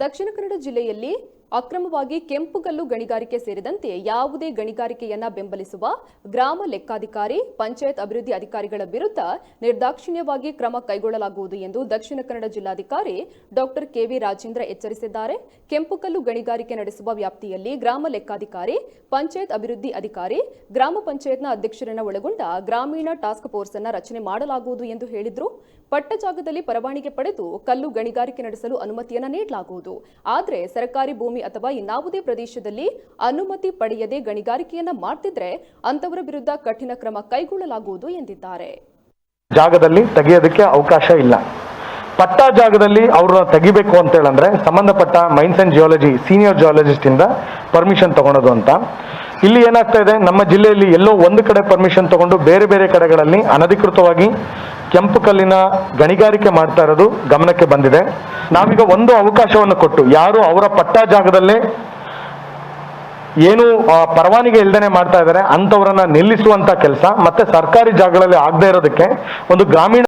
ದಕ್ಷಿಣ ಕನ್ನಡ ಜಿಲ್ಲೆಯಲ್ಲಿ ಅಕ್ರಮವಾಗಿ ಕೆಂಪುಗಲ್ಲು ಗಣಿಗಾರಿಕೆ ಸೇರಿದಂತೆ ಯಾವುದೇ ಗಣಿಗಾರಿಕೆಯನ್ನ ಬೆಂಬಲಿಸುವ ಗ್ರಾಮ ಲೆಕ್ಕಾಧಿಕಾರಿ, ಪಂಚಾಯತ್ ಅಭಿವೃದ್ಧಿ ಅಧಿಕಾರಿಗಳ ವಿರುದ್ಧ ನಿರ್ದಾಕ್ಷಿಣ್ಯವಾಗಿ ಕ್ರಮ ಕೈಗೊಳ್ಳಲಾಗುವುದು ಎಂದು ದಕ್ಷಿಣ ಕನ್ನಡ ಜಿಲ್ಲಾಧಿಕಾರಿ ಡಾಕ್ಟರ್ ಕೆವಿ ರಾಜೇಂದ್ರ ಎಚ್ಚರಿಸಿದ್ದಾರೆ. ಕೆಂಪುಗಲ್ಲು ಗಣಿಗಾರಿಕೆ ನಡೆಸುವ ವ್ಯಾಪ್ತಿಯಲ್ಲಿ ಗ್ರಾಮ ಲೆಕ್ಕಾಧಿಕಾರಿ, ಪಂಚಾಯತ್ ಅಭಿವೃದ್ಧಿ ಅಧಿಕಾರಿ, ಗ್ರಾಮ ಪಂಚಾಯತ್ನ ಅಧ್ಯಕ್ಷರನ್ನು ಒಳಗೊಂಡ ಗ್ರಾಮೀಣ ಟಾಸ್ಕ್ ಫೋರ್ಸ್ ಅನ್ನು ರಚನೆ ಮಾಡಲಾಗುವುದು ಎಂದು ಹೇಳಿದರು. ಪಟ್ಟ ಜಾಗದಲ್ಲಿ ಪರವಾನಗಿ ಪಡೆದು ಕಲ್ಲು ಗಣಿಗಾರಿಕೆ ನಡೆಸಲು ಅನುಮತಿಯನ್ನು ನೀಡಲಾಗುವುದು. ಆದರೆ ಸರ್ಕಾರಿ ಭೂಮಿ ಅಥವಾ ಇನ್ನಾವುದೇ ಪ್ರದೇಶದಲ್ಲಿ ಅನುಮತಿ ಪಡೆಯದೆ ಗಣಿಗಾರಿಕೆಯನ್ನ ಮಾಡ್ತಿದ್ರೆ ಅಂತವರ ವಿರುದ್ಧ ಕಠಿಣ ಕ್ರಮ ಕೈಗೊಳ್ಳಲಾಗುವುದು ಎಂದಿದ್ದಾರೆ. ಜಾಗದಲ್ಲಿ ತೆಗೆಯೋದಕ್ಕೆ ಅವಕಾಶ ಇಲ್ಲ. ಪಟ್ಟ ಜಾಗದಲ್ಲಿ ಅವ್ರನ್ನ ತೆಗಿಬೇಕು ಅಂತ ಹೇಳಂದ್ರೆ ಸಂಬಂಧಪಟ್ಟ mains and geology senior geologist ಇಂದ ಪರ್ಮಿಷನ್ ತಗೊಳೋದು ಅಂತ. ಇಲ್ಲಿ ಏನಾಗ್ತಾ ಇದೆ, ನಮ್ಮ ಜಿಲ್ಲೆಯಲ್ಲಿ ಎಲ್ಲೋ ಒಂದು ಕಡೆ ಪರ್ಮಿಷನ್ ತಗೊಂಡು ಬೇರೆ ಬೇರೆ ಕಡೆಗಳಲ್ಲಿ ಅನಧಿಕೃತವಾಗಿ ಕೆಂಪು ಕಲ್ಲಿನ ಗಣಿಗಾರಿಕೆ ಮಾಡ್ತಾ ಇರೋದು ಗಮನಕ್ಕೆ ಬಂದಿದೆ. ನಾವೀಗ ಒಂದು ಅವಕಾಶವನ್ನು ಕೊಟ್ಟು ಯಾರು ಅವರ ಪಟ್ಟ ಜಾಗದಲ್ಲೇ ಏನು ಪರವಾನಗಿ ಇಲ್ದೇನೆ ಮಾಡ್ತಾ ಇದ್ದಾರೆ ಅಂತವರನ್ನ ನಿಲ್ಲಿಸುವಂತ ಕೆಲಸ, ಮತ್ತೆ ಸರ್ಕಾರಿ ಜಾಗಗಳಲ್ಲಿ ಆಗದೆ ಇರೋದಕ್ಕೆ ಒಂದು ಗ್ರಾಮೀಣ